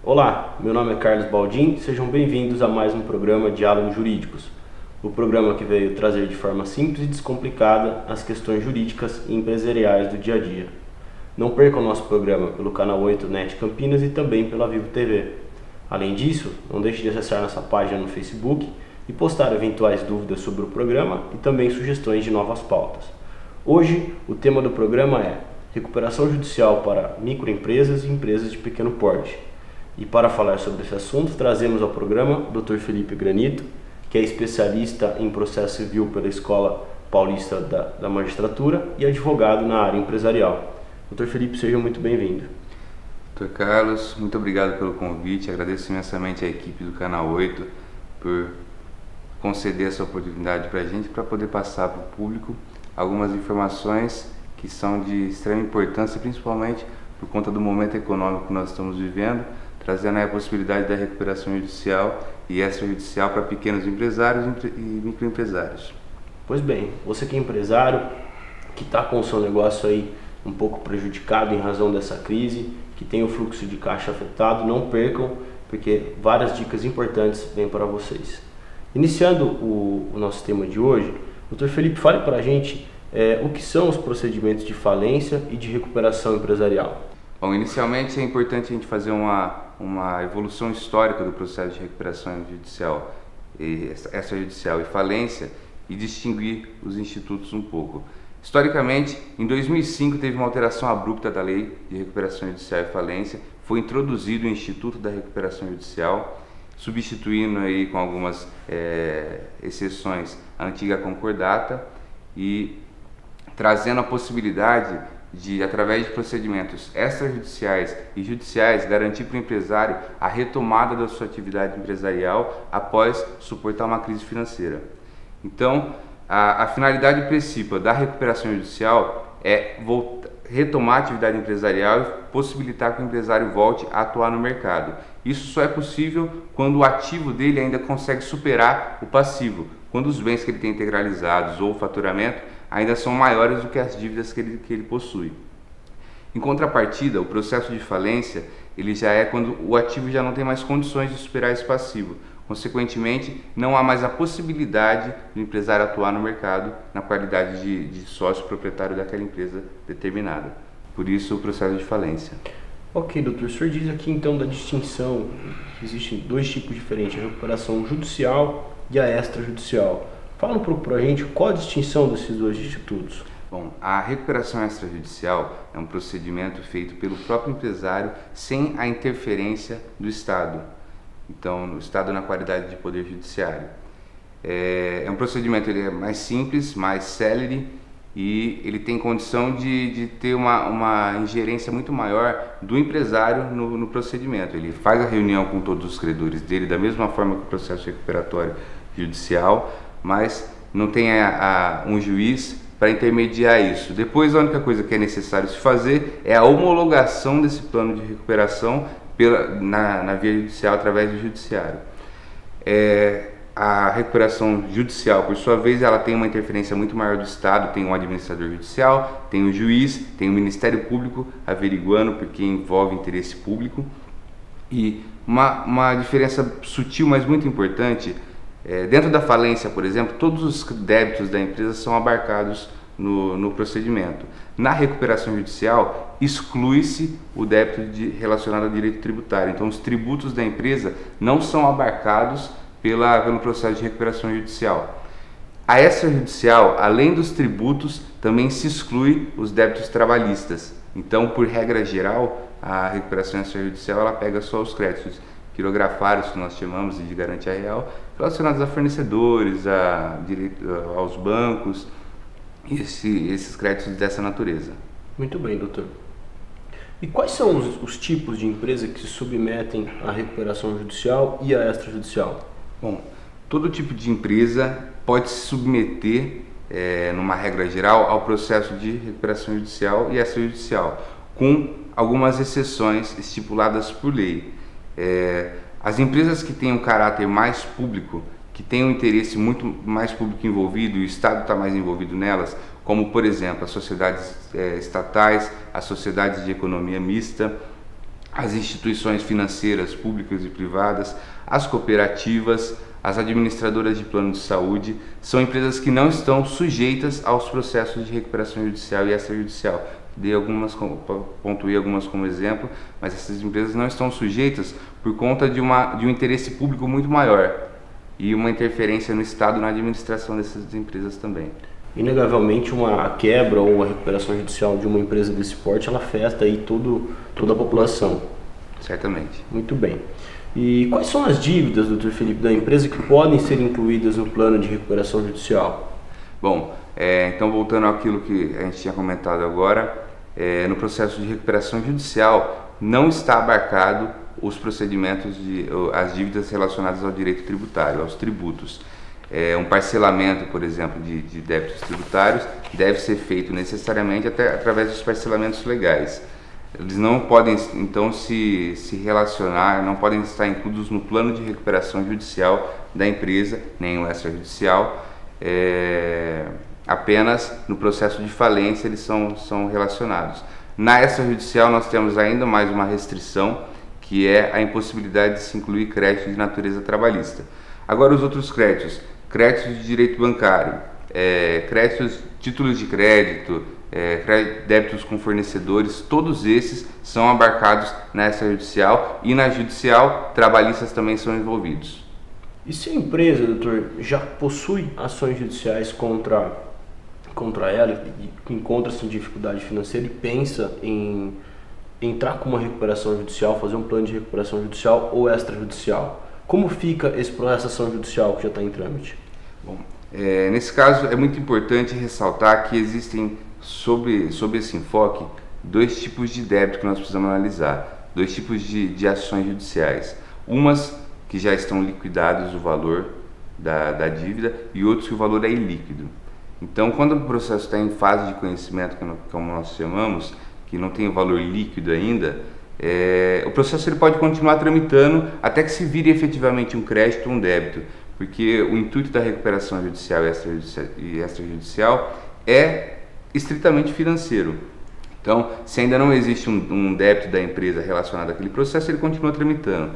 Olá, meu nome é Carlos Baldin, sejam bem-vindos a mais um programa Diálogos Jurídicos, o programa que veio trazer de forma simples e descomplicada as questões jurídicas e empresariais do dia a dia. Não perca o nosso programa pelo canal 8 NET Campinas e também pela Vivo TV. Além disso, não deixe de acessar nossa página no Facebook e postar eventuais dúvidas sobre o programa e também sugestões de novas pautas. Hoje, o tema do programa é recuperação judicial para microempresas e empresas de pequeno porte. E para falar sobre esse assunto, trazemos ao programa o Dr. Felipe Granito, que é especialista em processo civil pela Escola Paulista da Magistratura e advogado na área empresarial. Dr. Felipe, seja muito bem-vindo. Dr. Carlos, muito obrigado pelo convite. Agradeço imensamente à equipe do Canal 8 por conceder essa oportunidade para a gente, para poder passar para o público algumas informações que são de extrema importância, principalmente por conta do momento econômico que nós estamos vivendo, trazendo aí a possibilidade da recuperação judicial e extrajudicial para pequenos empresários e microempresários. Pois bem, você que é empresário, que está com o seu negócio aí um pouco prejudicado em razão dessa crise, que tem o fluxo de caixa afetado, não percam, porque várias dicas importantes vêm para vocês. Iniciando o nosso tema de hoje, Dr. Felipe, fale para a gente o que são os procedimentos de falência e de recuperação empresarial. Bom, inicialmente é importante a gente fazer uma evolução histórica do processo de recuperação judicial, extrajudicial e falência e distinguir os institutos um pouco. Historicamente, em 2005 teve uma alteração abrupta da Lei de Recuperação Judicial e Falência, foi introduzido o Instituto da Recuperação Judicial, substituindo aí com algumas exceções a antiga concordata e trazendo a possibilidade de, através de procedimentos extrajudiciais e judiciais, garantir para o empresário a retomada da sua atividade empresarial após suportar uma crise financeira. Então, a finalidade principal da recuperação judicial é retomar a atividade empresarial e possibilitar que o empresário volte a atuar no mercado. Isso só é possível quando o ativo dele ainda consegue superar o passivo, quando os bens que ele tem integralizados ou o faturamento ainda são maiores do que as dívidas que ele possui. Em contrapartida, o processo de falência ele já é quando o ativo já não tem mais condições de superar esse passivo. Consequentemente, não há mais a possibilidade do empresário atuar no mercado na qualidade de sócio proprietário daquela empresa determinada. Por isso, o processo de falência. Ok, doutor. O senhor diz aqui então da distinção, existem dois tipos diferentes, a recuperação judicial e a extrajudicial. Fala um pouco para a gente qual a distinção desses dois institutos. Bom, a recuperação extrajudicial é um procedimento feito pelo próprio empresário sem a interferência do Estado. Então, o Estado na qualidade de poder judiciário. É um procedimento ele é mais simples, mais célere e ele tem condição de ter uma ingerência muito maior do empresário no procedimento. Ele faz a reunião com todos os credores dele da mesma forma que o processo recuperatório judicial, mas não tem um juiz para intermediar isso. Depois, a única coisa que é necessário se fazer é a homologação desse plano de recuperação na via judicial, através do judiciário. A recuperação judicial, por sua vez, ela tem uma interferência muito maior do Estado, tem um administrador judicial, tem o juiz, tem o Ministério Público averiguando, porque envolve interesse público. E uma diferença sutil, mas muito importante, dentro da falência, por exemplo, todos os débitos da empresa são abarcados no procedimento. Na recuperação judicial, exclui-se o débito relacionado ao direito tributário. Então, os tributos da empresa não são abarcados pelo processo de recuperação judicial. A extrajudicial, além dos tributos, também se exclui os débitos trabalhistas. Então, por regra geral, a recuperação extrajudicial ela pega só os créditos quirografários, que nós chamamos de garantia real, relacionados a fornecedores, aos bancos, esses créditos dessa natureza. Muito bem, doutor. E quais são os tipos de empresa que se submetem à recuperação judicial e à extrajudicial? Bom, todo tipo de empresa pode se submeter, numa regra geral, ao processo de recuperação judicial e extrajudicial, com algumas exceções estipuladas por lei. As empresas que têm um caráter mais público, que têm um interesse muito mais público envolvido e o Estado está mais envolvido nelas, como por exemplo as sociedades estatais, as sociedades de economia mista, as instituições financeiras públicas e privadas, as cooperativas, as administradoras de plano de saúde, são empresas que não estão sujeitas aos processos de recuperação judicial e extrajudicial. Pontuei algumas como exemplo, mas essas empresas não estão sujeitas por conta de um interesse público muito maior e uma interferência no Estado na administração dessas empresas também. Inegavelmente, uma quebra ou uma recuperação judicial de uma empresa desse porte, ela afeta aí toda a população. Certamente. Muito bem. E quais são as dívidas, Dr. Felipe, da empresa que podem ser incluídas no plano de recuperação judicial? Bom, então voltando àquilo que a gente tinha comentado agora, no processo de recuperação judicial não está abarcado os procedimentos as dívidas relacionadas ao direito tributário, aos tributos. Um parcelamento, por exemplo, de débitos tributários deve ser feito necessariamente até através dos parcelamentos legais. Eles não podem, então, se relacionar, não podem estar incluídos no plano de recuperação judicial da empresa, nem o extrajudicial. Apenas no processo de falência eles são relacionados. Na extrajudicial nós temos ainda mais uma restrição, que é a impossibilidade de se incluir créditos de natureza trabalhista. Agora os outros créditos de direito bancário, títulos de crédito, débitos com fornecedores, todos esses são abarcados na extrajudicial e na judicial, trabalhistas também são envolvidos. E se a empresa, doutor, já possui ações judiciais contra ela, que encontra-se em dificuldade financeira e pensa em entrar com uma recuperação judicial, fazer um plano de recuperação judicial ou extrajudicial, como fica esse processo de ação judicial que já está em trâmite? Bom, nesse caso é muito importante ressaltar que existem, sob esse enfoque, dois tipos de débito que nós precisamos analisar, dois tipos de ações judiciais. Umas que já estão liquidados o valor da dívida e outros que o valor é ilíquido. Então, quando o processo está em fase de conhecimento, como nós chamamos, que não tem o valor líquido ainda, o processo ele pode continuar tramitando até que se vire efetivamente um crédito ou um débito, porque o intuito da recuperação judicial e extrajudicial é estritamente financeiro. Então, se ainda não existe um débito da empresa relacionado àquele processo, ele continua tramitando.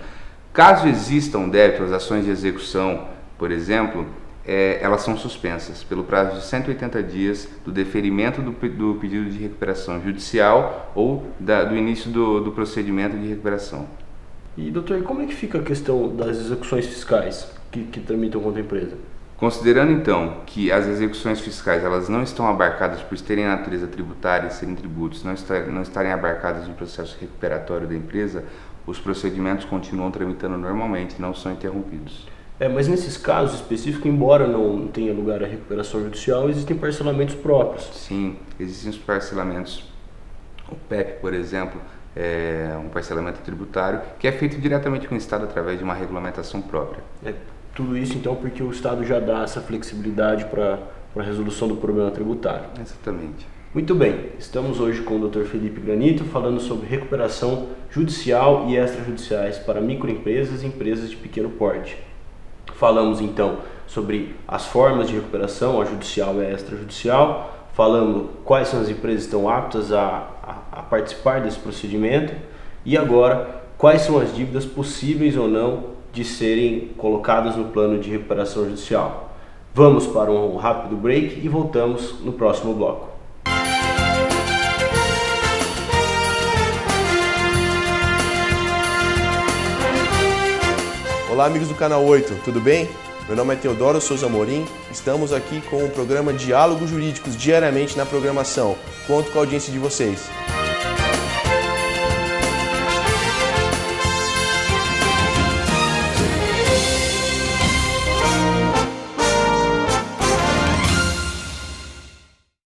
Caso existam débitos, as ações de execução, por exemplo, elas são suspensas pelo prazo de 180 dias do deferimento do pedido de recuperação judicial ou do início do procedimento de recuperação. E, doutor, como é que fica a questão das execuções fiscais que tramitam contra a empresa? Considerando, então, que as execuções fiscais elas não estão abarcadas por terem natureza tributária e serem tributos, não estarem abarcadas no processo recuperatório da empresa, os procedimentos continuam tramitando normalmente, não são interrompidos. Mas nesses casos específicos, embora não tenha lugar a recuperação judicial, existem parcelamentos próprios. Sim, existem os parcelamentos. O PEP, por exemplo, é um parcelamento tributário que é feito diretamente com o Estado através de uma regulamentação própria. Tudo isso, então, porque o Estado já dá essa flexibilidade para a resolução do problema tributário. Exatamente. Muito bem, estamos hoje com o Dr. Felipe Granito falando sobre recuperação judicial e extrajudiciais para microempresas e empresas de pequeno porte. Falamos então sobre as formas de recuperação, a judicial e a extrajudicial, falamos quais são as empresas que estão aptas a participar desse procedimento e agora quais são as dívidas possíveis ou não de serem colocadas no plano de recuperação judicial. Vamos para um rápido break e voltamos no próximo bloco. Olá, amigos do Canal 8, tudo bem? Meu nome é Teodoro Souza Amorim, estamos aqui com o programa Diálogos Jurídicos diariamente na programação. Conto com a audiência de vocês.